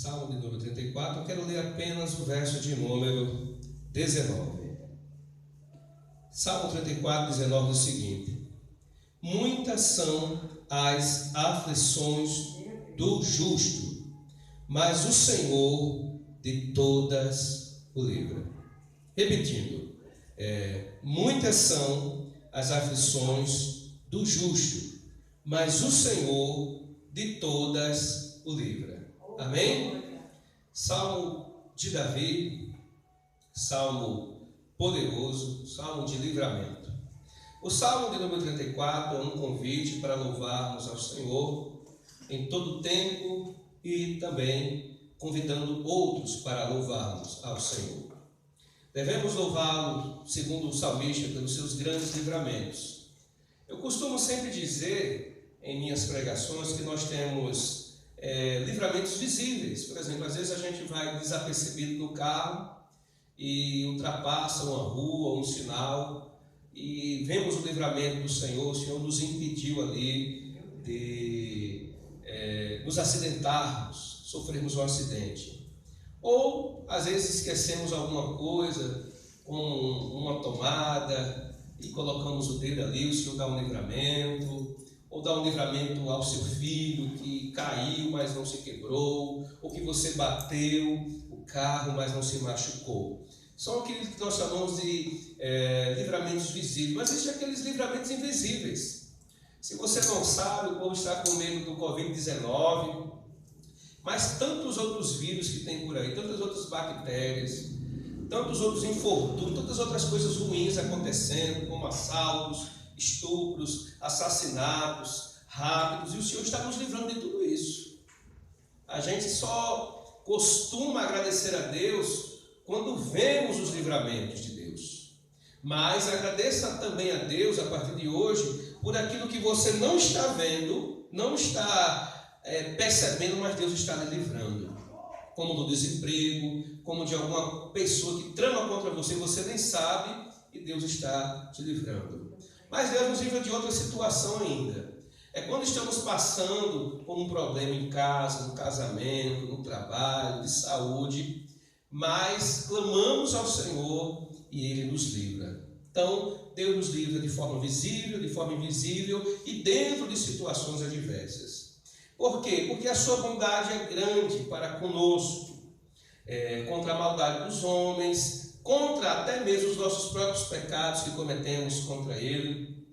Salmo de número 34, eu quero ler apenas o verso de número 19. Salmo 34, 19 diz o seguinte: muitas são as aflições do justo, mas o Senhor de todas o livra. Repetindo, muitas são as aflições do justo, mas o Senhor de todas o livra. Amém? Salmo de Davi, salmo poderoso, salmo de livramento. O salmo de número 34 é um convite para louvarmos ao Senhor em todo tempo e também convidando outros para louvarmos ao Senhor. Devemos louvá-lo, segundo o salmista, pelos seus grandes livramentos. Eu costumo sempre dizer em minhas pregações que nós temos livramentos visíveis. Por exemplo, às vezes a gente vai desapercebido no carro e ultrapassa uma rua, um sinal, e vemos o livramento do Senhor. O Senhor nos impediu ali de nos acidentarmos, sofrermos um acidente. Ou, às vezes, esquecemos alguma coisa, como uma tomada, e colocamos o dedo ali, o Senhor dá um livramento. Ou dá um livramento ao seu filho que caiu, mas não se quebrou, ou que você bateu o carro, mas não se machucou. São aqueles que nós chamamos de livramentos visíveis, mas existem aqueles livramentos invisíveis. Se você não sabe, o povo está com medo do Covid-19, mas tantos outros vírus que tem por aí, tantas outras bactérias, tantos outros infortúnios, tantas outras coisas ruins acontecendo, como assaltos, estupros, assassinatos rápidos, e o Senhor está nos livrando de tudo isso. A gente só costuma agradecer a Deus quando vemos os livramentos de Deus, mas agradeça também a Deus a partir de hoje por aquilo que você não está vendo, não está percebendo, mas Deus está lhe livrando, como do desemprego, como de alguma pessoa que trama contra você, você nem sabe, e Deus está te livrando. Mas Deus nos livra de outra situação ainda. É quando estamos passando por um problema em casa, no casamento, no trabalho, de saúde, mas clamamos ao Senhor e Ele nos livra. Então, Deus nos livra de forma visível, de forma invisível e dentro de situações adversas. Por quê? Porque a sua bondade é grande para conosco, contra a maldade dos homens, contra até mesmo os nossos próprios pecados que cometemos contra Ele,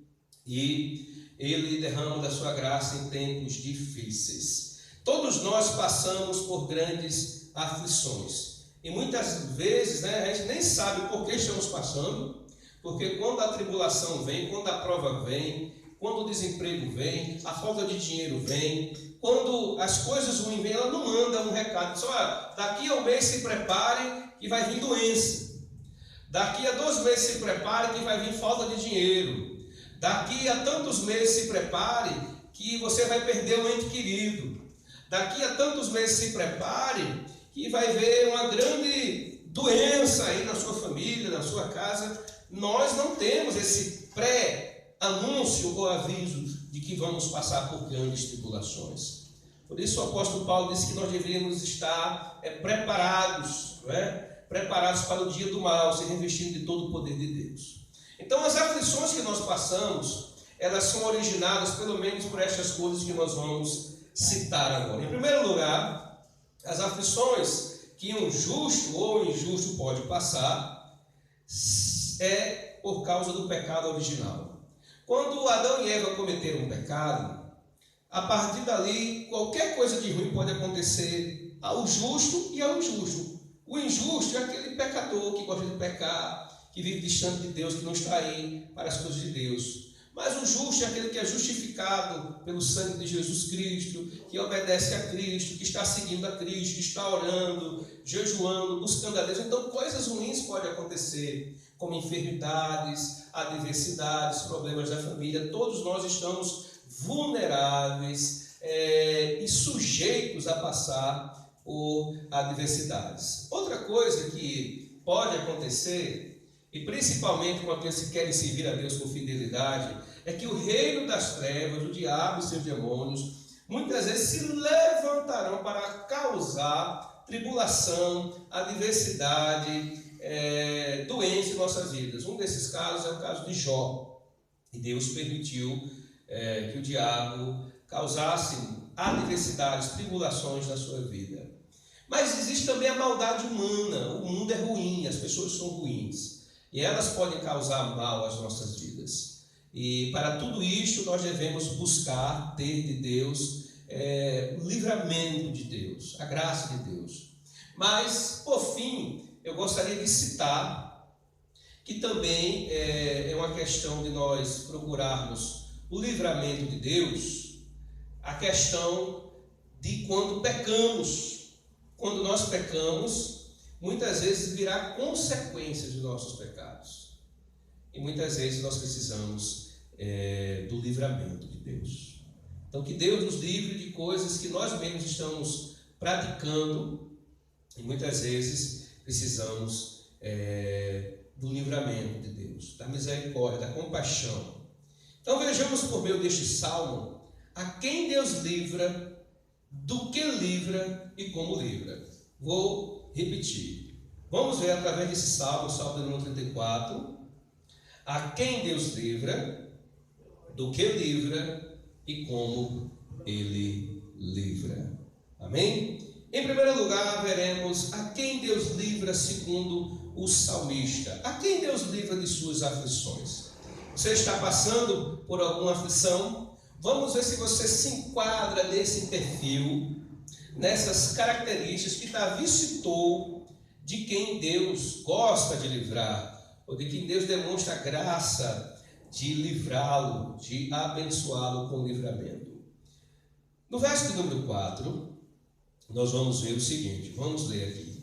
e Ele derrama da sua graça em tempos difíceis. Todos nós passamos por grandes aflições, e muitas vezes a gente nem sabe por que estamos passando, porque quando a tribulação vem, quando a prova vem, quando o desemprego vem, a falta de dinheiro vem, quando as coisas ruins vêm, ela não manda um recado, diz: olha, daqui a um mês se prepare que vai vir doença. Daqui a 2 meses se prepare que vai vir falta de dinheiro. Daqui a tantos meses se prepare que você vai perder um ente querido. Daqui a tantos meses se prepare que vai ver uma grande doença aí na sua família, na sua casa. Nós não temos esse pré-anúncio ou aviso de que vamos passar por grandes tribulações. Por isso o apóstolo Paulo disse que nós deveríamos estar preparados, preparados para o dia do mal, se revestindo de todo o poder de Deus. Então as aflições que nós passamos, elas são originadas pelo menos por estas coisas que nós vamos citar agora. Em primeiro lugar, as aflições que um justo ou injusto pode passar é por causa do pecado original. Quando Adão e Eva cometeram um pecado, a partir dali qualquer coisa de ruim pode acontecer ao justo e ao injusto. O injusto é aquele pecador que gosta de pecar, que vive distante de Deus, que não está aí para as coisas de Deus. Mas o justo é aquele que é justificado pelo sangue de Jesus Cristo, que obedece a Cristo, que está seguindo a Cristo, que está orando, jejuando, buscando a Deus. Então coisas ruins podem acontecer, como enfermidades, adversidades, problemas da família. Todos nós estamos vulneráveis e sujeitos a passar por adversidades. Outra coisa que pode acontecer, e principalmente com aqueles que querem servir a Deus com fidelidade, é que o reino das trevas, o diabo e seus demônios, muitas vezes se levantarão para causar tribulação, adversidade, doença em nossas vidas. Um desses casos é o caso de Jó. E Deus permitiu que o diabo causasse adversidades, tribulações na sua vida. Mas existe também a maldade humana. O mundo é ruim, as pessoas são ruins. E elas podem causar mal às nossas vidas. E para tudo isto nós devemos buscar ter de Deus o livramento de Deus, a graça de Deus. Mas, por fim, eu gostaria de citar que também é uma questão de nós procurarmos o livramento de Deus, a questão de quando pecamos. Quando nós pecamos, muitas vezes virá consequências de nossos pecados. E muitas vezes nós precisamos do livramento de Deus. Então, que Deus nos livre de coisas que nós mesmos estamos praticando e muitas vezes precisamos do livramento de Deus, da misericórdia, da compaixão. Então, vejamos por meio deste salmo a quem Deus livra, do que livra e como livra. Vou repetir. Vamos ver através desse salmo, o salmo número 34, a quem Deus livra, do que livra e como Ele livra. Amém? Em primeiro lugar, veremos a quem Deus livra segundo o salmista. A quem Deus livra de suas aflições. Você está passando por alguma aflição? Vamos ver se você se enquadra nesse perfil, nessas características que Davi citou de quem Deus gosta de livrar, ou de quem Deus demonstra a graça de livrá-lo, de abençoá-lo com livramento. No verso número 4, nós vamos ver o seguinte, vamos ler aqui.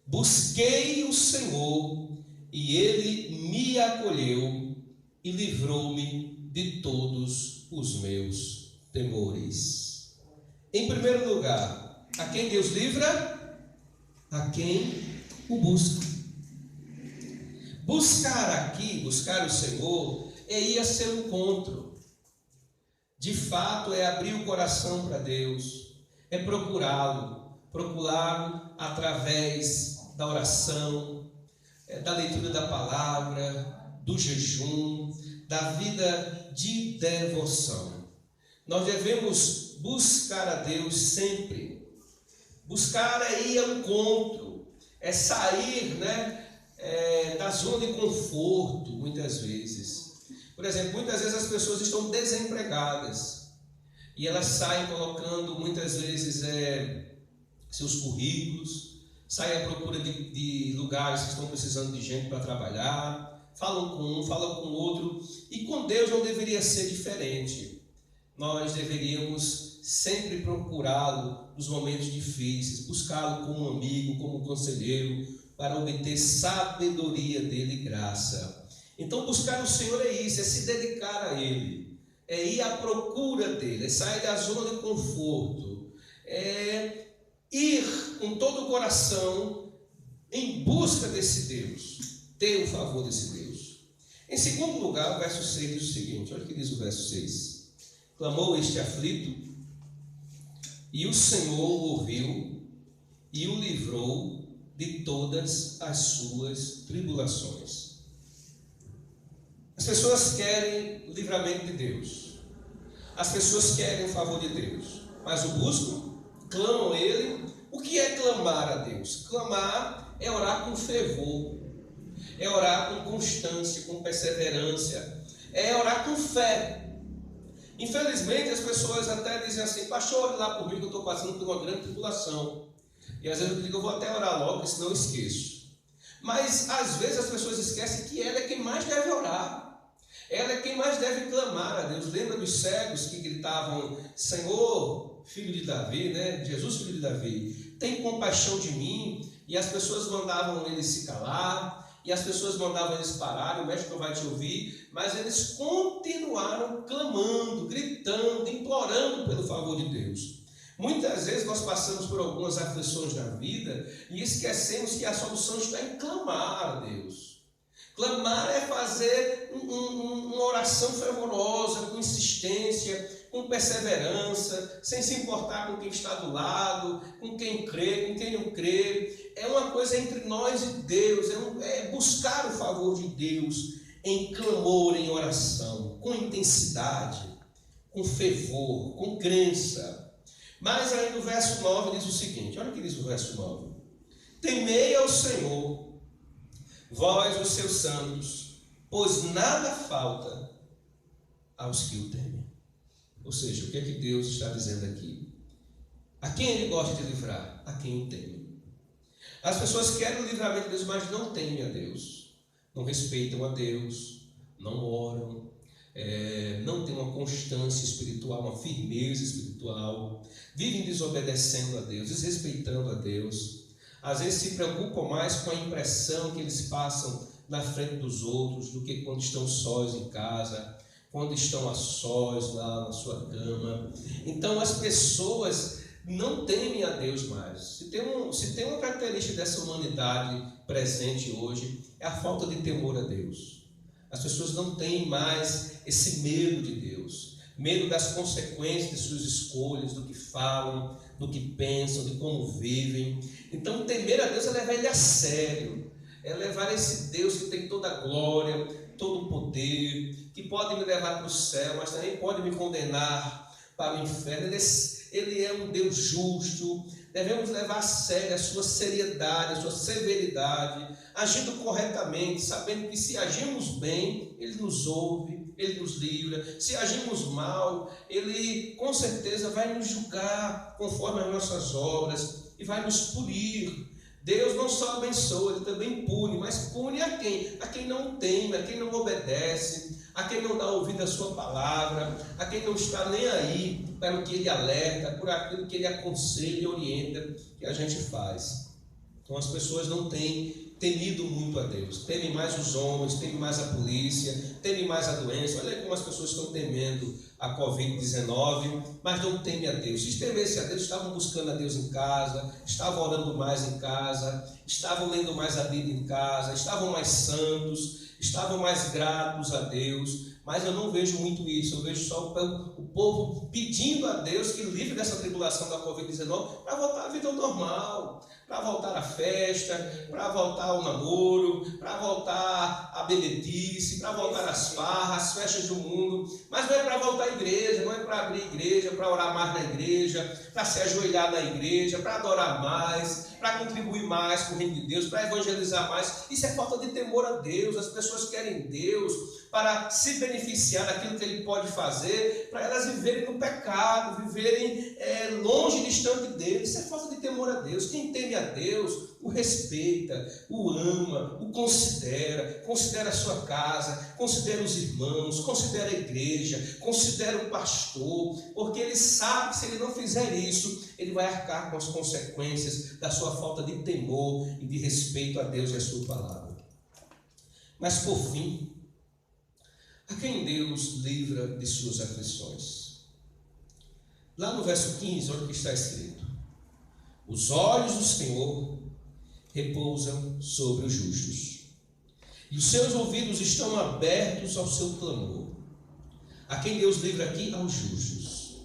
Busquei o Senhor e Ele me acolheu e livrou-me de todos os meus temores. Em primeiro lugar, a quem Deus livra? A quem o busca. Buscar aqui, buscar o Senhor, é ir a seu encontro. De fato, é abrir o coração para Deus, é procurá-lo através da oração, da leitura da palavra, do jejum, da vida de devoção. Nós devemos buscar a Deus sempre. Buscar é ir ao encontro, é sair, da zona de conforto, muitas vezes. Por exemplo, muitas vezes as pessoas estão desempregadas e elas saem colocando muitas vezes seus currículos, saem à procura de lugares que estão precisando de gente para trabalhar, falam com um, falam com o outro, e com Deus não deveria ser diferente. Nós deveríamos sempre procurá-lo nos momentos difíceis, buscá-lo como amigo, como conselheiro, para obter sabedoria dele e graça. Então, buscar o Senhor é isso, é se dedicar a Ele, é ir à procura dele, é sair da zona de conforto, é ir com todo o coração em busca desse Deus, ter o favor desse Deus. Em segundo lugar, o verso 6 diz o seguinte, olha o que diz o verso 6. Clamou este aflito, e o Senhor o ouviu, e o livrou de todas as suas tribulações. As pessoas querem o livramento de Deus, as pessoas querem o favor de Deus, mas o buscam, clamam a Ele. O que é clamar a Deus? Clamar é orar com fervor, é orar com constância, com perseverança, é orar com fé. Infelizmente as pessoas até dizem assim: pastor, ore lá por mim que eu estou passando por uma grande tribulação. E às vezes eu digo, eu vou até orar logo, senão eu esqueço. Mas às vezes as pessoas esquecem que ela é quem mais deve orar. Ela é quem mais deve clamar a Deus. Lembra dos cegos que gritavam: Senhor, filho de Davi, Jesus, filho de Davi, tem compaixão de mim. E as pessoas mandavam eles se calar, e as pessoas mandavam eles parar, o mestre não vai te ouvir, mas eles continuaram clamando, gritando, implorando pelo favor de Deus. Muitas vezes nós passamos por algumas aflições na vida e esquecemos que a solução está em clamar a Deus. Clamar é fazer uma oração fervorosa, com insistência, com perseverança, sem se importar com quem está do lado, com quem crê, com quem não crê. É uma coisa entre nós e Deus, é buscar o favor de Deus em clamor, em oração, com intensidade, com fervor, com crença. Mas aí no verso 9 diz o seguinte, olha o que diz o verso 9. Temei ao Senhor, vós os seus santos, pois nada falta aos que o temem. Ou seja, o que é que Deus está dizendo aqui? A quem Ele gosta de livrar? A quem o teme. As pessoas querem o livramento de Deus, mas não temem a Deus. Não respeitam a Deus, não oram, não têm uma constância espiritual, uma firmeza espiritual, vivem desobedecendo a Deus, desrespeitando a Deus. Às vezes se preocupam mais com a impressão que eles passam na frente dos outros do que quando estão sós em casa, quando estão a sós lá na sua cama. Então as pessoas não temem a Deus mais. Se tem uma característica dessa humanidade presente hoje, é a falta de temor a Deus. As pessoas não têm mais esse medo de Deus, medo das consequências de suas escolhas, do que falam, do que pensam, de como vivem. Então temer a Deus é levar Ele a sério, é levar esse Deus que tem toda a glória, todo o poder, que pode me levar para o céu, mas também pode me condenar para o inferno. Ele é um Deus justo. Devemos levar a sério a sua seriedade, a sua severidade, agindo corretamente, sabendo que se agimos bem, Ele nos ouve, Ele nos livra. Se agimos mal, Ele com certeza vai nos julgar conforme as nossas obras e vai nos punir. Deus não só abençoa, Ele também pune, mas pune a quem? A quem não teme, a quem não obedece, a quem não dá ouvido à sua palavra, a quem não está nem aí para o que Ele alerta, por aquilo que Ele aconselha e orienta que a gente faz. Então as pessoas não têm temido muito a Deus, temem mais os homens, temem mais a polícia, temem mais a doença. Olha como as pessoas estão temendo a Covid-19, mas não temem a Deus. Se temessem a Deus, estavam buscando a Deus em casa, estavam orando mais em casa, estavam lendo mais a Bíblia em casa, estavam mais santos, estavam mais gratos a Deus. Mas eu não vejo muito isso, eu vejo só o povo pedindo a Deus que livre dessa tribulação da Covid-19 para voltar à vida normal, para voltar à festa, para voltar ao namoro, para voltar à bebedice, para voltar às farras, às festas do mundo. Mas não é para voltar à igreja, não é para abrir igreja, para orar mais na igreja, para se ajoelhar na igreja, para adorar mais, para contribuir mais com o reino de Deus, para evangelizar mais. Isso é falta de temor a Deus. As pessoas querem Deus para se beneficiar daquilo que Ele pode fazer, para elas viverem no pecado, viverem longe, distante dele. Isso é falta de temor a Deus. Quem teme a Deus, o respeita, o ama, o considera a sua casa, considera os irmãos, considera a igreja, considera o pastor, porque ele sabe que se ele não fizer isso, ele vai arcar com as consequências da sua falta de temor e de respeito a Deus e a sua palavra. Mas por fim, a quem Deus livra de suas aflições? Lá no verso 15, olha o que está escrito: os olhos do Senhor repousam sobre os justos, e os seus ouvidos estão abertos ao seu clamor. A quem Deus livra aqui? Aos justos.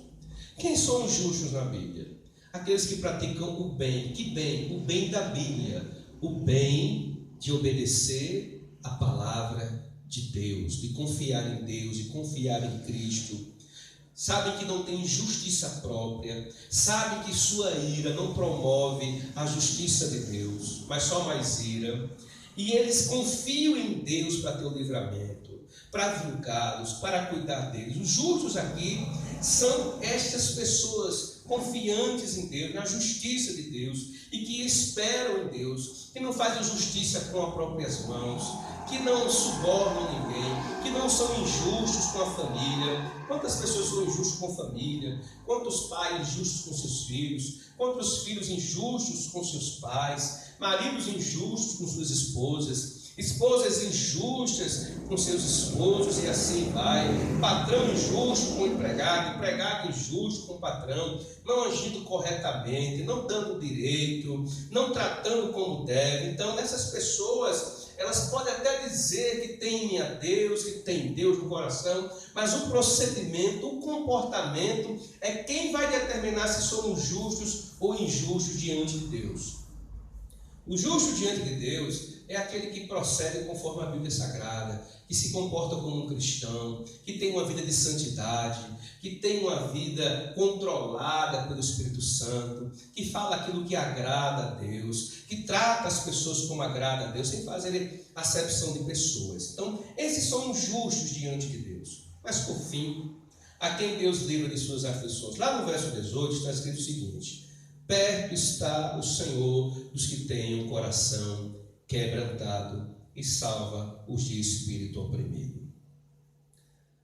Quem são os justos na Bíblia? Aqueles que praticam o bem. Que bem? O bem da Bíblia. O bem de obedecer a palavra de Deus, de confiar em Deus, de confiar em Cristo. Sabem que não tem justiça própria, sabem que sua ira não promove a justiça de Deus, mas só mais ira. E eles confiam em Deus para ter o livramento, para vingá-los, para cuidar deles. Os justos aqui são estas pessoas confiantes em Deus, na justiça de Deus, e que esperam em Deus, que não fazem justiça com as próprias mãos, que não subornam ninguém, que não são injustos com a família. Quantas pessoas são injustas com a família? Quantos pais injustos com seus filhos? Quantos filhos injustos com seus pais? Maridos injustos com suas esposas? Esposas injustas com seus esposos, e assim vai. Patrão injusto com o empregado, empregado injusto com o patrão, não agindo corretamente, não dando direito, não tratando como deve. Então, essas pessoas, elas podem até dizer que tem a Deus, que tem Deus no coração, mas o procedimento, o comportamento é quem vai determinar se somos justos ou injustos diante de Deus. O justo diante de Deus é aquele que procede conforme a Bíblia Sagrada, que se comporta como um cristão, que tem uma vida de santidade, que tem uma vida controlada pelo Espírito Santo, que fala aquilo que agrada a Deus, que trata as pessoas como agrada a Deus, sem fazer acepção de pessoas. Então, esses são os justos diante de Deus. Mas, por fim, a quem Deus livra de suas aflições. Lá no verso 18 está escrito o seguinte: perto está o Senhor dos que têm o coração quebrantado e salva os de espírito oprimido.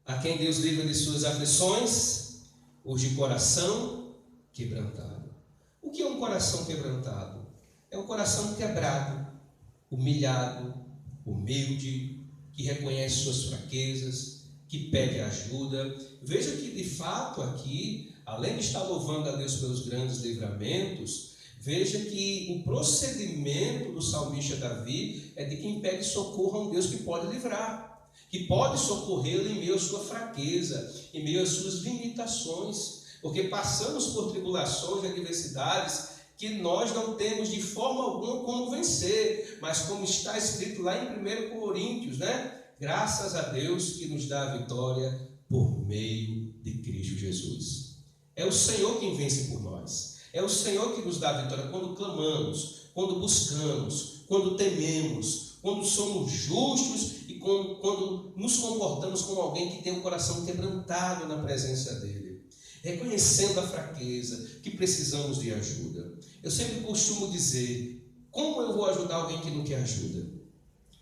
A quem Deus livra de suas aflições, os de coração quebrantado. O que é um coração quebrantado? É um coração quebrado, humilhado, humilde, que reconhece suas fraquezas, que pede ajuda. Veja que de fato aqui, além de estar louvando a Deus pelos grandes livramentos, veja que o procedimento do salmista Davi é de quem pede socorro a um Deus que pode livrar, que pode socorrê-lo em meio à sua fraqueza, em meio às suas limitações, porque passamos por tribulações e adversidades que nós não temos de forma alguma como vencer, mas como está escrito lá em 1 Coríntios, Graças a Deus que nos dá a vitória por meio de Cristo Jesus. É o Senhor quem vence por nós. É o Senhor que nos dá a vitória quando clamamos, quando buscamos, quando tememos, quando somos justos e quando nos comportamos como alguém que tem o coração quebrantado na presença dEle, reconhecendo a fraqueza, que precisamos de ajuda. Eu sempre costumo dizer: como eu vou ajudar alguém que não quer ajuda?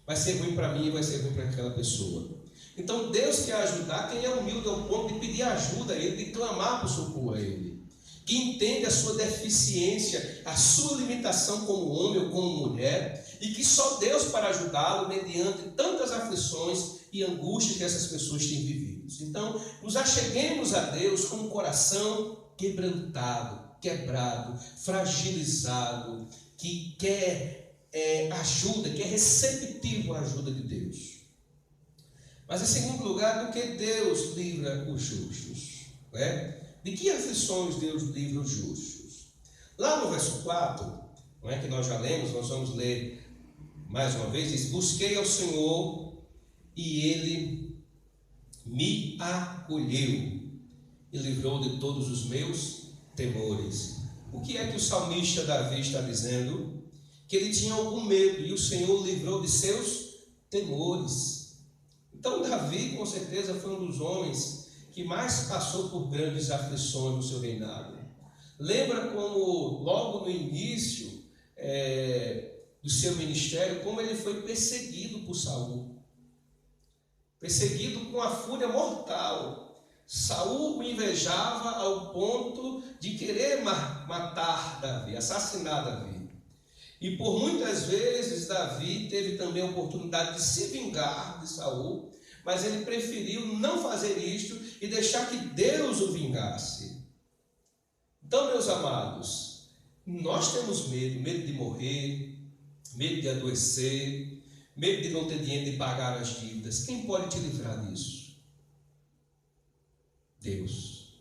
Vai ser ruim para mim e vai ser ruim para aquela pessoa. Então Deus quer ajudar quem é humilde ao ponto de pedir ajuda a Ele, de clamar por socorro a Ele, que entende a sua deficiência, a sua limitação como homem ou como mulher, e que só Deus para ajudá-lo mediante tantas aflições e angústias que essas pessoas têm vivido. Então, nos acheguemos a Deus com um coração quebrantado, quebrado, fragilizado, que quer ajuda, que é receptivo à ajuda de Deus. Mas em segundo lugar, do que Deus livra os justos? De que aflições Deus livra os justos? Lá no verso 4, que nós já lemos, nós vamos ler mais uma vez, diz: busquei ao Senhor e Ele me acolheu e livrou de todos os meus temores. O que é que o salmista Davi está dizendo? Que ele tinha algum medo e o Senhor o livrou de seus temores. Então Davi, com certeza, foi um dos homens que mais passou por grandes aflições no seu reinado. Lembra como logo no início do seu ministério, como ele foi perseguido por Saul, perseguido com a fúria mortal. Saul o invejava ao ponto de querer matar Davi, assassinar Davi. E por muitas vezes Davi teve também a oportunidade de se vingar de Saul, mas ele preferiu não fazer isto e deixar que Deus o vingasse. Então, meus amados, nós temos medo de morrer, medo de adoecer, medo de não ter dinheiro de pagar as dívidas. Quem pode te livrar disso? Deus.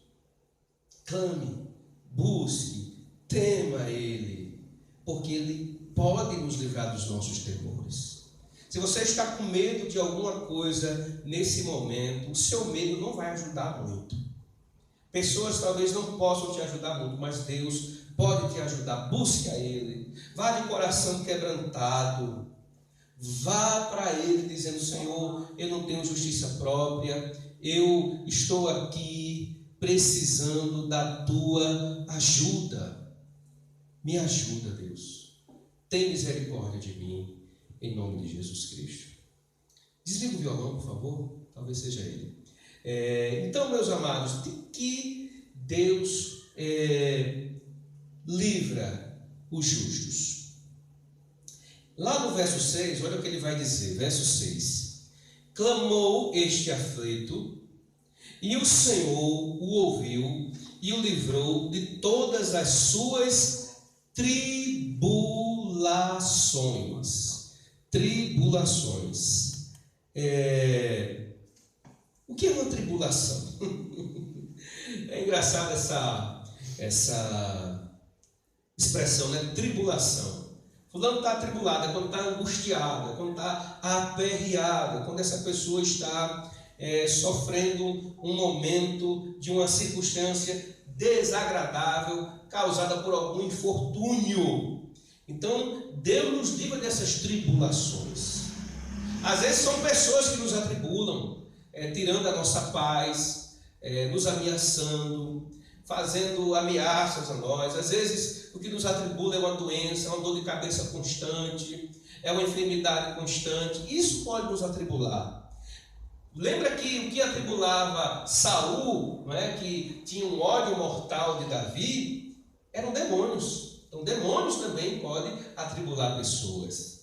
Clame, busque, tema Ele, porque Ele pode nos livrar dos nossos temores. Se você está com medo de alguma coisa nesse momento, o seu medo não vai ajudar muito. Pessoas talvez não possam te ajudar muito, mas Deus pode te ajudar. Busque a Ele, vá de coração quebrantado, vá para Ele dizendo: Senhor, eu não tenho justiça própria, eu estou aqui precisando da Tua ajuda. Me ajuda, Deus. Tem misericórdia de mim, em nome de Jesus Cristo. Desliga o violão, por favor. Talvez seja ele. Então, meus amados, de que Deus livra os justos? Lá no verso 6, olha o que ele vai dizer. Verso 6. Clamou este aflito, e o Senhor o ouviu e o livrou de todas as suas tribulações. tribulações. O que é uma tribulação? É engraçado essa expressão, né? Tribulação. Fulano está atribulado, é quando está angustiado, é quando está aperreado, é quando essa pessoa está sofrendo um momento de uma circunstância desagradável causada por algum infortúnio. Então, Deus nos livra dessas tribulações. Às vezes são pessoas que nos atribulam, tirando a nossa paz, nos ameaçando, fazendo ameaças a nós. Às vezes o que nos atribula é uma doença, é uma dor de cabeça constante, é uma enfermidade constante. Isso pode nos atribular. Lembra que o que atribulava Saul, não é, que tinha um ódio mortal de Davi, eram demônios. Então demônios também podem atribular pessoas.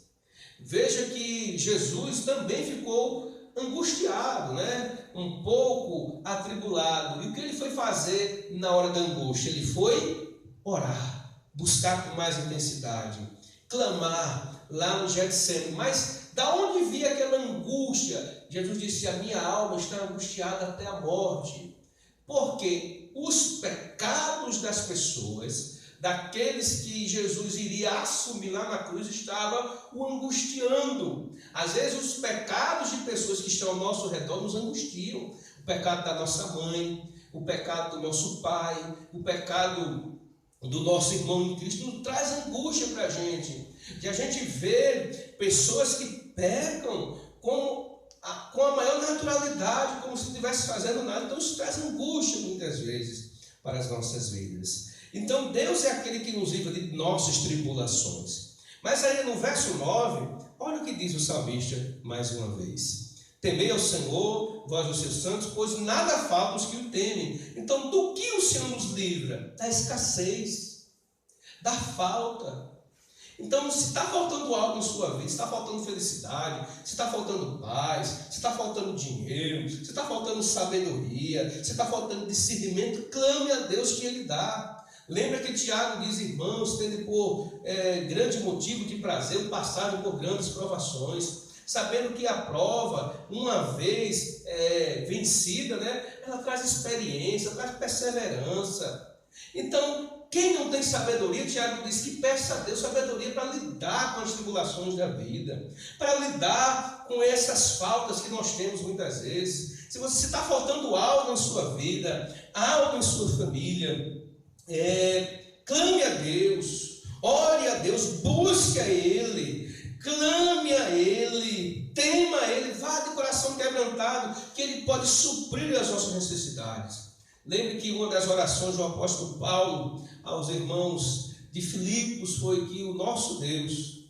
Veja que Jesus também ficou angustiado, né? Um pouco atribulado. E o que ele foi fazer na hora da angústia? Ele foi orar, buscar com mais intensidade, clamar lá no Getsemane. Mas da onde via aquela angústia? Jesus disse: a minha alma está angustiada até a morte. Porque os pecados das pessoas, daqueles que Jesus iria assumir lá na cruz, estava o angustiando. Às vezes os pecados de pessoas que estão ao nosso redor nos angustiam. O pecado da nossa mãe, o pecado do nosso pai, o pecado do nosso irmão em Cristo nos traz angústia para a gente. E a gente vê pessoas que pecam com a maior naturalidade, como se não estivesse fazendo nada. Então isso traz angústia muitas vezes para as nossas vidas. Então Deus é aquele que nos livra de nossas tribulações. Mas aí no verso 9, olha o que diz o salmista mais uma vez: temei ao Senhor, vós os seus santos, pois nada falta os que o temem. Então do que o Senhor nos livra? Da escassez, da falta. Então, se está faltando algo em sua vida, se está faltando felicidade, se está faltando paz, se está faltando dinheiro, se está faltando sabedoria, se está faltando discernimento, clame a Deus que Ele dá. Lembra que Tiago diz: irmãos, tende por grande motivo de prazer o passagem por grandes provações, sabendo que a prova, uma vez vencida, né, ela traz experiência, traz perseverança. Então, quem não tem sabedoria, Tiago diz que peça a Deus sabedoria para lidar com as tribulações da vida, para lidar com essas faltas que nós temos muitas vezes. Se você está faltando algo em sua vida, algo em sua família, clame a Deus, ore a Deus, busque a Ele, clame a Ele, tema a Ele, vá de coração quebrantado, que Ele pode suprir as nossas necessidades. Lembre que uma das orações do apóstolo Paulo aos irmãos de Filipos foi que o nosso Deus,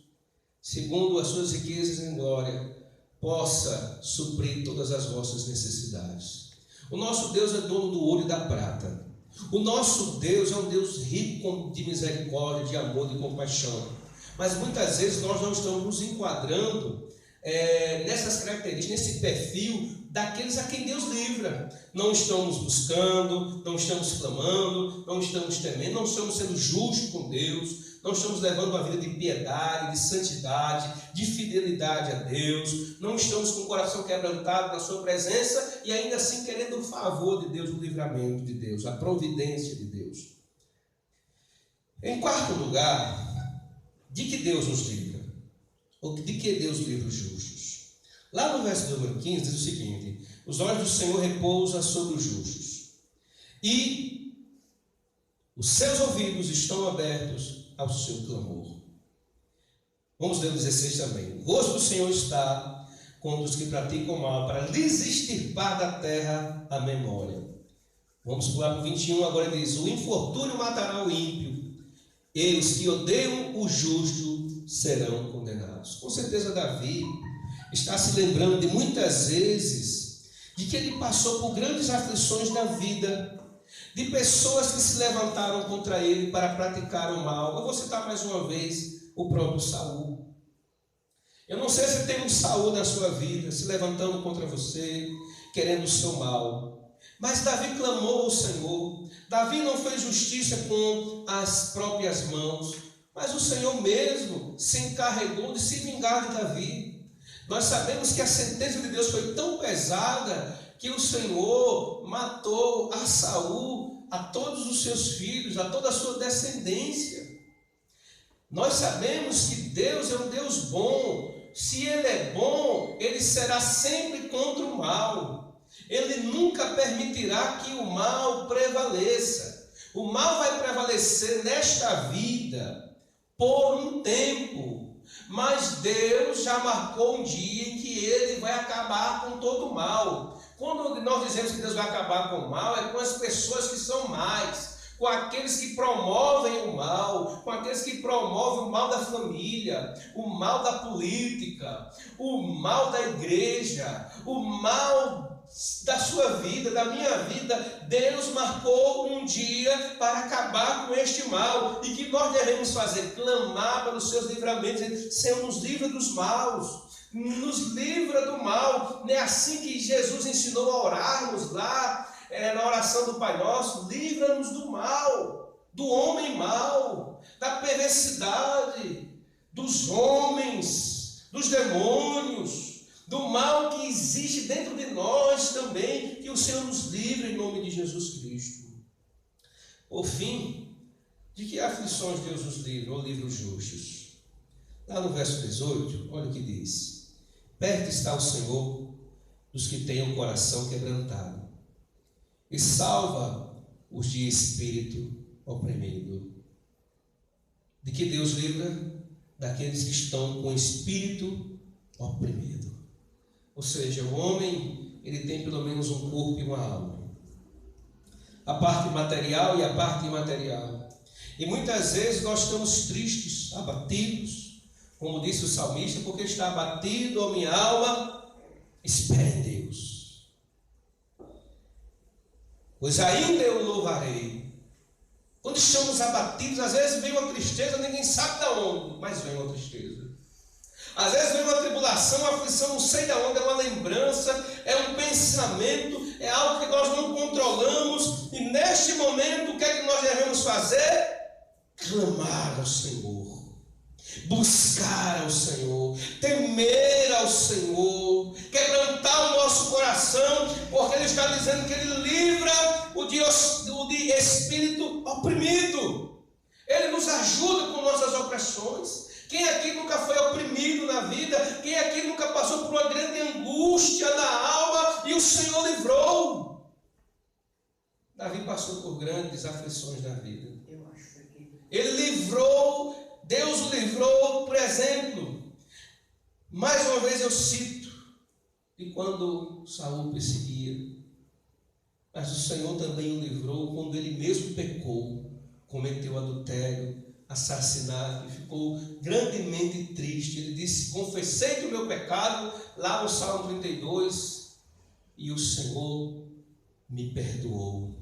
segundo as suas riquezas em glória, possa suprir todas as vossas necessidades. O nosso Deus é dono do ouro e da prata. O nosso Deus é um Deus rico de misericórdia, de amor, de compaixão. Mas muitas vezes nós não estamos nos enquadrando nessas características, nesse perfil daqueles a quem Deus livra. Não estamos buscando, não estamos clamando, não estamos temendo, não estamos sendo justos com Deus, não estamos levando uma vida de piedade, de santidade, de fidelidade a Deus, não estamos com o coração quebrantado na sua presença e ainda assim querendo o favor de Deus, o livramento de Deus, a providência de Deus. Em quarto lugar, de que Deus nos livra? Ou de que Deus livra os justos? Lá no verso número 15 diz o seguinte: os olhos do Senhor repousam sobre os justos, e os seus ouvidos estão abertos ao seu clamor. Vamos ler o 16 também. O rosto do Senhor está contra os que praticam mal, para lhes extirpar da terra a memória. Vamos pular para o 21, agora diz: o infortúnio matará o ímpio, e os que odeiam o justo serão condenados. Com certeza Davi está se lembrando de muitas vezes de que ele passou por grandes aflições na vida, de pessoas que se levantaram contra ele para praticar o mal. Eu vou citar mais uma vez o próprio Saul. Eu não sei se tem um Saul na sua vida se levantando contra você, querendo o seu mal, mas Davi clamou ao Senhor. Davi não fez justiça com as próprias mãos, mas o Senhor mesmo se encarregou de se vingar de Davi. Nós sabemos que a sentença de Deus foi tão pesada que o Senhor matou a Saul, a todos os seus filhos, a toda a sua descendência. Nós sabemos que Deus é um Deus bom. Se Ele é bom, Ele será sempre contra o mal. Ele nunca permitirá que o mal prevaleça. O mal vai prevalecer nesta vida por um tempo, mas Deus já marcou um dia em que Ele vai acabar com todo o mal. Quando nós dizemos que Deus vai acabar com o mal, é com as pessoas que são más, com aqueles que promovem o mal, com aqueles que promovem o mal da família, o mal da política, o mal da igreja, o mal da sua vida, da minha vida. Deus marcou um dia para acabar com este mal, e que nós devemos fazer? Clamar pelos seus livramentos. Senhor, nos livra dos maus, nos livra do mal. Não é assim que Jesus ensinou a orarmos lá, na oração do Pai Nosso? Livra-nos do mal, do homem mau, da perversidade, dos homens, dos demônios, do mal que existe dentro de nós também. Que o Senhor nos livre em nome de Jesus Cristo. Por fim, de que aflições Deus nos livra, ou livra os justos? Lá no verso 18, olha o que diz: perto está o Senhor dos que têm o coração quebrantado, e salva os de espírito oprimido. De que Deus livra? Daqueles que estão com o espírito oprimido. Ou seja, o homem, ele tem pelo menos um corpo e uma alma. A parte material e a parte imaterial. E muitas vezes nós estamos tristes, abatidos, como disse o salmista: porque está abatido a minha alma, espere em Deus, pois ainda eu louvarei. Quando estamos abatidos, às vezes vem uma tristeza, ninguém sabe de onde, mas vem uma tristeza. Às vezes vem uma tribulação, uma aflição, não sei de onde, é uma lembrança, é um pensamento, é algo que nós não controlamos. E neste momento, o que é que nós devemos fazer? Clamar ao Senhor, buscar ao Senhor, temer ao Senhor, quebrantar o nosso coração, porque Ele está dizendo que Ele livra o de espírito oprimido. Ele nos ajuda com nossas opressões. Quem aqui nunca foi oprimido na vida? Quem aqui nunca passou por uma grande angústia na alma e o Senhor livrou? Davi passou por grandes aflições na vida. Ele livrou, Deus o livrou, por exemplo. Mais uma vez eu cito, de quando Saul perseguia. Mas o Senhor também o livrou quando ele mesmo pecou, cometeu adultério, assassinato, e ficou grandemente triste. Ele disse: confessei o meu pecado, lá no Salmo 32, e o Senhor me perdoou.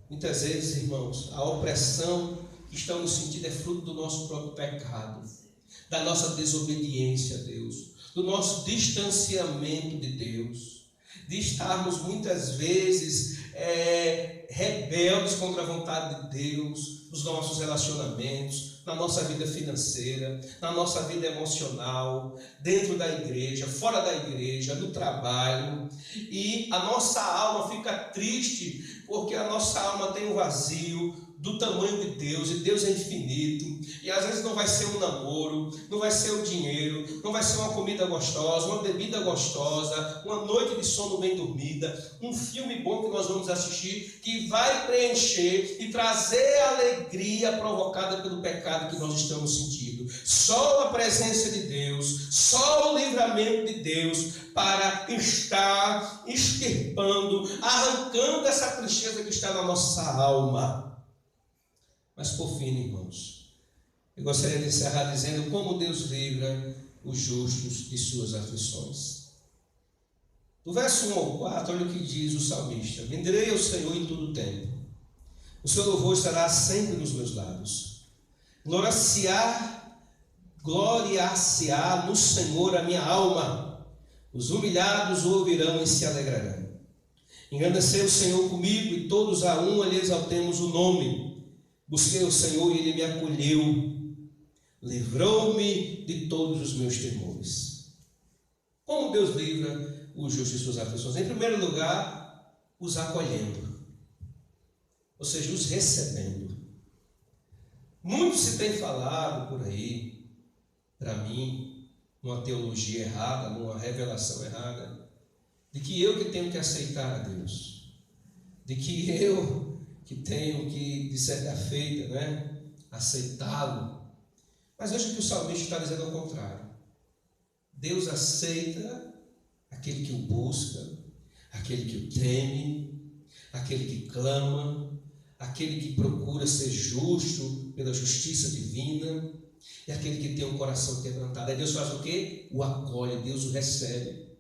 Muitas vezes, irmãos, a opressão que estamos sentindo é fruto do nosso próprio pecado, da nossa desobediência a Deus, do nosso distanciamento de Deus, de estarmos muitas vezes rebeldes contra a vontade de Deus, nos nossos relacionamentos, na nossa vida financeira, na nossa vida emocional, dentro da igreja, fora da igreja, no trabalho. E a nossa alma fica triste, porque a nossa alma tem um vazio do tamanho de Deus, e Deus é infinito, e às vezes não vai ser um namoro, não vai ser o dinheiro, não vai ser uma comida gostosa, uma bebida gostosa, uma noite de sono bem dormida, um filme bom que nós vamos assistir, que vai preencher e trazer a alegria provocada pelo pecado que nós estamos sentindo. Só a presença de Deus, só o livramento de Deus para estar extirpando, arrancando essa tristeza que está na nossa alma. Mas por fim, irmãos, eu gostaria de encerrar dizendo como Deus livra os justos de suas aflições. Do verso 1 ao 4, olha o que diz o salmista: bendirei ao Senhor em todo o tempo, o seu louvor estará sempre nos meus lábios. Gloriar-se-á no Senhor a minha alma, os humilhados o ouvirão e se alegrarão. Engrandecei o Senhor comigo, e todos a uma lhe exaltemos o nome. Busquei o Senhor e Ele me acolheu, livrou-me de todos os meus temores. Como Deus livra os justos de suas aflições? Em primeiro lugar, os acolhendo, ou seja, os recebendo. Muito se tem falado por aí, para mim, numa teologia errada, numa revelação errada, de que eu que tenho que aceitar a Deus, de que eu que tenho que, de certa feita, aceitá-lo. Mas veja que o salmista está dizendo ao contrário. Deus aceita aquele que o busca, aquele que o teme, aquele que clama, aquele que procura ser justo pela justiça divina, e aquele que tem um coração quebrantado. Aí Deus faz o quê? O acolhe, Deus o recebe.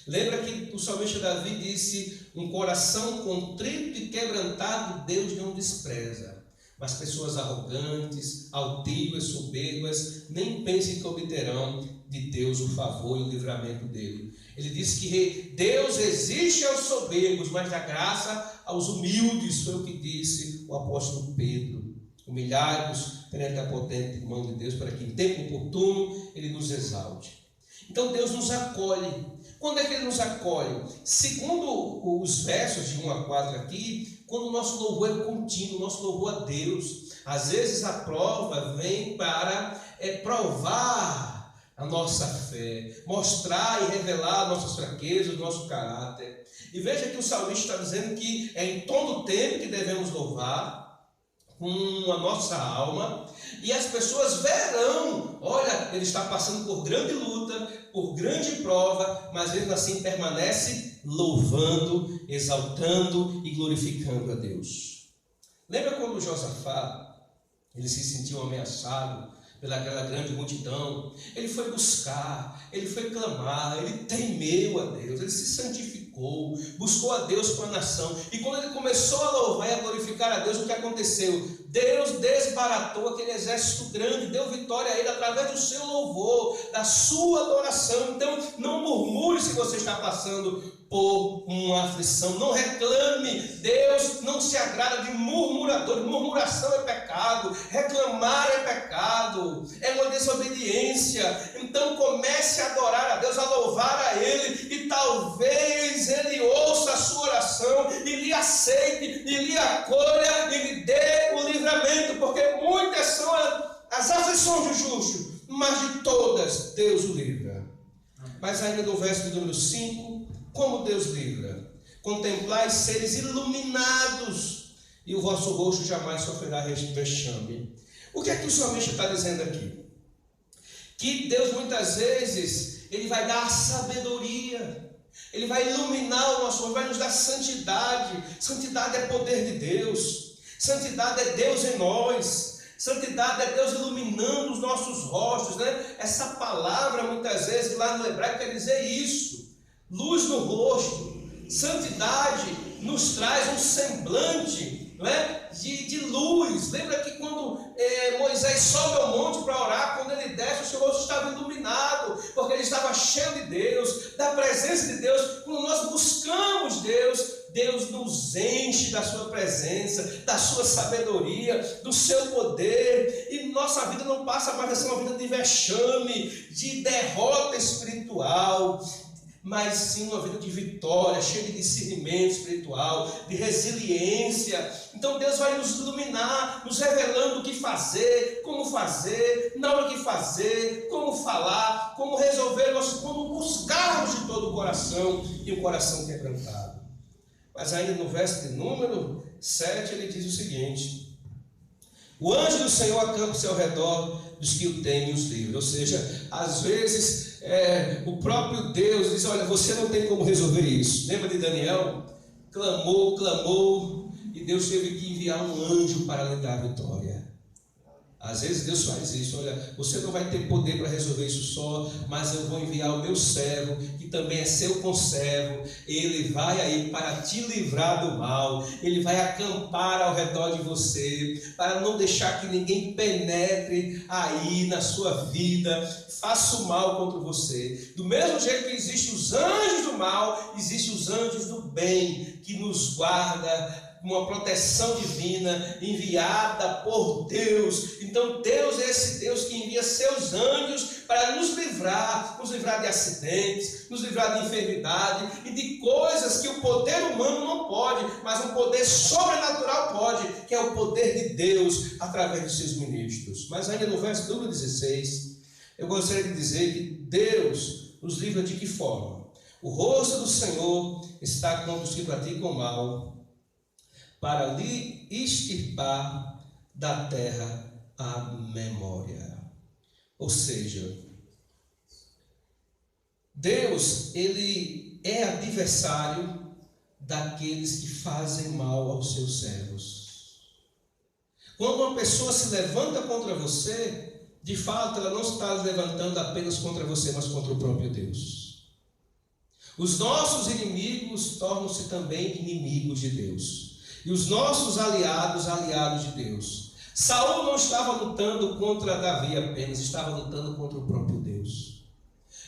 Lembra que o salmista Davi disse: um coração contrito e quebrantado Deus não despreza, mas pessoas arrogantes, altivas, soberbas, nem pensem que obterão de Deus o favor e o livramento dele. Ele disse que Deus resiste aos soberbos, mas dá graça aos humildes. Foi o que disse o apóstolo Pedro. Humilhai-vos perante a potente mão de Deus, para que em tempo oportuno Ele nos exalte. Então Deus nos acolhe. Quando é que Ele nos acolhe? Segundo os versos de 1 a 4 aqui, quando o nosso louvor é contínuo, o nosso louvor a Deus. Às vezes a prova vem para provar a nossa fé, mostrar e revelar nossas fraquezas, o nosso caráter. E veja que o salmista está dizendo que é em todo o tempo que devemos louvar, com a nossa alma, e as pessoas verão: olha, ele está passando por grande luta, por grande prova, mas ele assim permanece louvando, exaltando e glorificando a Deus. Lembra quando Josafá, ele se sentiu ameaçado pelaquela grande multidão? Ele foi buscar, ele foi clamar, ele temeu a Deus, ele se santificou, buscou a Deus com a nação. E quando ele começou a louvar e a glorificar a Deus, o que aconteceu? Deus desbaratou aquele exército grande, deu vitória a ele através do seu louvor, da sua adoração. Então não murmure se você está passando por uma aflição, não reclame. Deus não se agrada de murmuradores. Murmuração é pecado, reclamar é pecado, é uma desobediência. Então comece a adorar a Deus, a louvar a Ele, e talvez Ele ouça a sua oração e lhe aceite, e lhe acolha, e lhe dê o livramento, porque muitas são as aflições do justo, mas de todas Deus o livra. Mas ainda no verso de número 5, como Deus livra? Contemplai seres iluminados, e o vosso rosto jamais sofrerá vexame. O que é que o salmista está dizendo aqui? Que Deus muitas vezes Ele vai dar a sabedoria, Ele vai iluminar o nosso rosto, vai nos dar santidade. Santidade é poder de Deus, santidade é Deus em nós, santidade é Deus iluminando os nossos rostos, Essa palavra muitas vezes lá no hebraico quer dizer isso. Luz no rosto. Santidade nos traz um semblante de luz. Lembra que quando Moisés sobe ao monte para orar, quando ele desce, o seu rosto estava iluminado, porque ele estava cheio de Deus, da presença de Deus. Quando nós buscamos Deus, Deus nos enche da sua presença, da sua sabedoria, do seu poder, e nossa vida não passa mais a ser uma vida de vexame, de derrota espiritual, mas sim uma vida de vitória, cheia de discernimento espiritual, de resiliência. Então Deus vai nos iluminar, nos revelando o que fazer, na hora que fazer, como falar, como resolver, como buscarmos de todo o coração, e o coração quebrantado. Mas ainda no verso de número 7 ele diz o seguinte: o anjo do Senhor acampa-se ao redor dos que o temem e os livra. Ou seja, às vezes o próprio Deus diz: olha, você não tem como resolver isso. Lembra de Daniel? Clamou, e Deus teve que enviar um anjo para lhe dar a vitória. Às vezes Deus faz isso: olha, você não vai ter poder para resolver isso só, mas eu vou enviar o meu servo, que também é seu conservo. Ele vai aí para te livrar do mal, ele vai acampar ao redor de você, para não deixar que ninguém penetre aí na sua vida, faça o mal contra você. Do mesmo jeito que existem os anjos do mal, existem os anjos do bem, que nos guarda uma proteção divina enviada por Deus. Então Deus é esse Deus que envia seus anjos para nos livrar de acidentes, nos livrar de enfermidade e de coisas que o poder humano não pode, mas um poder sobrenatural pode, que é o poder de Deus através de seus ministros. Mas ainda no verso número 16, eu gostaria de dizer que Deus nos livra de que forma? O rosto do Senhor está contra os que praticam mal, para lhe extirpar da terra a memória. Ou seja, Deus, ele é adversário daqueles que fazem mal aos seus servos. Quando uma pessoa se levanta contra você, de fato ela não está levantando apenas contra você, mas contra o próprio Deus. Os nossos inimigos tornam-se também inimigos de Deus. E os nossos aliados, aliados de Deus. Saul não estava lutando contra Davi apenas, estava lutando contra o próprio Deus.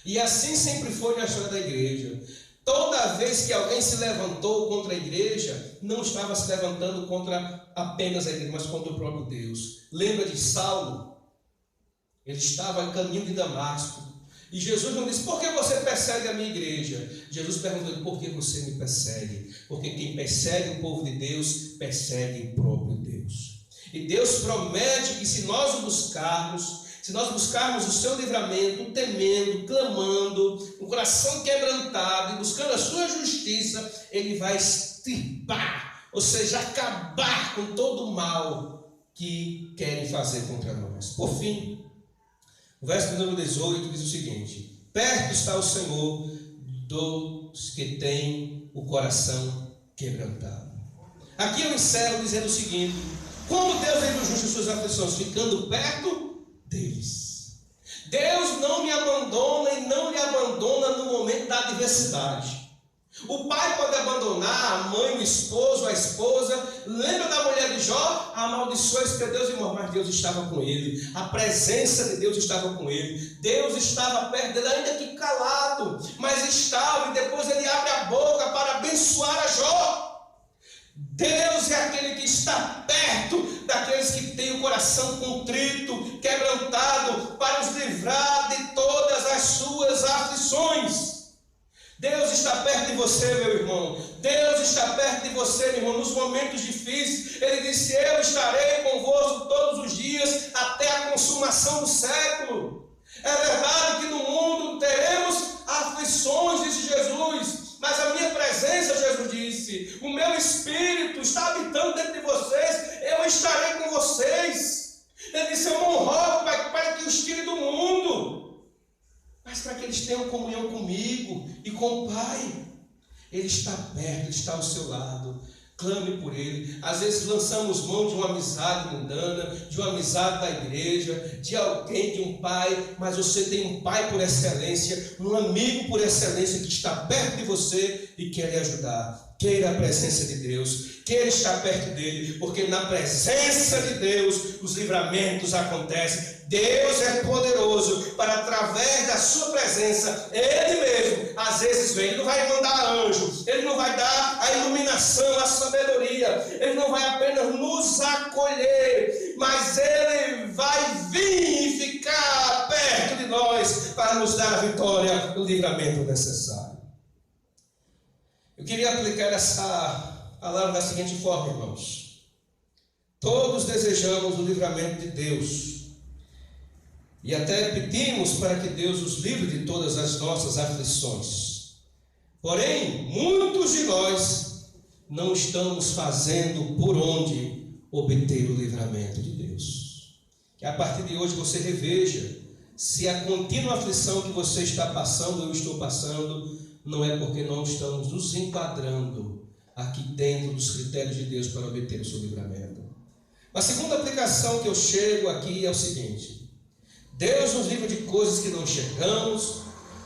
E assim sempre foi na história da igreja. Toda vez que alguém se levantou contra a igreja, não estava se levantando contra apenas a igreja, mas contra o próprio Deus. Lembra de Saulo? Ele estava a caminho de Damasco. E Jesus não disse: por que você persegue a minha igreja? Jesus perguntou: por que você me persegue? Porque quem persegue o povo de Deus, persegue o próprio Deus. E Deus promete que se nós o buscarmos, se nós buscarmos o seu livramento, temendo, clamando, um coração quebrantado e buscando a sua justiça, Ele vai extirpar, ou seja, acabar com todo o mal que querem fazer contra nós. Por fim, o verso número 18 diz o seguinte: perto está o Senhor dos que têm o coração quebrantado. Aqui eu encerro dizendo o seguinte: como Deus livra os justos de suas aflições? Ficando perto deles. Deus não me abandona e não lhe abandona no momento da adversidade. O pai pode abandonar a mãe, o esposo, a esposa. Lembra da mulher de Jó? Amaldiçoou esse Deus e morreu, mas Deus estava com ele. A presença de Deus estava com ele. Deus estava perto dele, ainda que calado, mas estava. E depois ele abre a boca para abençoar a Jó. Deus é aquele que está perto daqueles que têm o coração contrito, quebrantado, para os livrar de todas as suas aflições. Deus está perto de você, meu irmão. Deus está perto de você, meu irmão, nos momentos difíceis. Ele disse: eu estarei convosco todos os dias até a consumação do século. É verdade que no mundo teremos aflições, disse Jesus, mas a minha presença, Jesus disse, o meu Espírito está habitando dentro de vocês, eu estarei com vocês. Ele disse: eu não rogo para que os tire do mundo, mas para que eles tenham comunhão comigo e com o Pai. Ele está perto, Ele está ao seu lado. Clame por Ele. Às vezes lançamos mão de uma amizade mundana, de uma amizade da igreja, de alguém, de um pai, mas você tem um pai por excelência, um amigo por excelência que está perto de você e quer lhe ajudar. Queira a presença de Deus, queira estar perto dele, porque na presença de Deus os livramentos acontecem. Deus é poderoso para, através da sua presença, Ele mesmo, às vezes vem. Ele não vai mandar anjo, Ele não vai dar a iluminação, a sabedoria, Ele não vai apenas nos acolher, mas Ele vai vir e ficar perto de nós para nos dar a vitória, o livramento necessário. Eu queria aplicar essa palavra da seguinte forma, irmãos: todos desejamos o livramento de Deus e até pedimos para que Deus nos livre de todas as nossas aflições. Porém, muitos de nós não estamos fazendo por onde obter o livramento de Deus. Que a partir de hoje você reveja se a contínua aflição que você está passando, eu estou passando, não é porque não estamos nos enquadrando aqui dentro dos critérios de Deus para obter o seu livramento. A segunda aplicação que eu chego aqui é o seguinte: Deus nos livra de coisas que não enxergamos,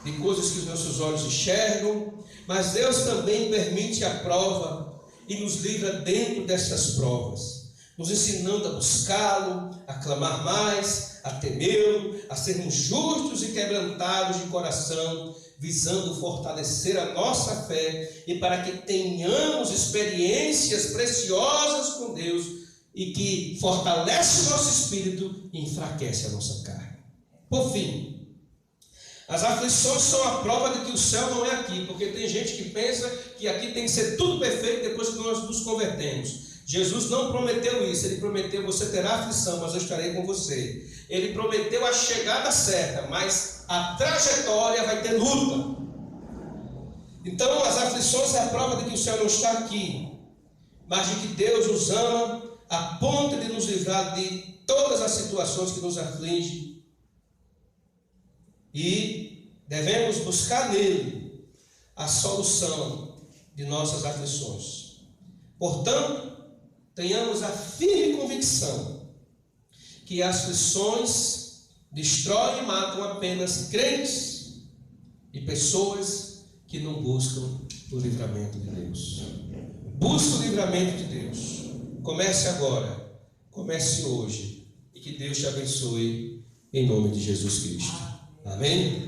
de coisas que os nossos olhos enxergam, mas Deus também permite a prova e nos livra dentro dessas provas. nos ensinando a buscá-lo, a clamar mais, a temê-lo, a sermos justos e quebrantados de coração, visando fortalecer a nossa fé e para que tenhamos experiências preciosas com Deus e que fortalece o nosso espírito e enfraquece a nossa carne. Por fim, as aflições são a prova de que o céu não é aqui, porque tem gente que pensa que aqui tem que ser tudo perfeito depois que nós nos convertemos. Jesus não prometeu isso. Ele prometeu: você terá aflição, mas eu estarei com você. Ele prometeu a chegada certa, mas a trajetória vai ter luta. Então as aflições é a prova de que o céu não está aqui, mas de que Deus nos ama a ponto de nos livrar de todas as situações que nos afligem, e devemos buscar nele a solução de nossas aflições. Portanto, tenhamos a firme convicção que as aflições destroem e matam apenas crentes e pessoas que não buscam o livramento de Deus. Busque o livramento de Deus. Comece agora, comece hoje, e que Deus te abençoe em nome de Jesus Cristo. Amém?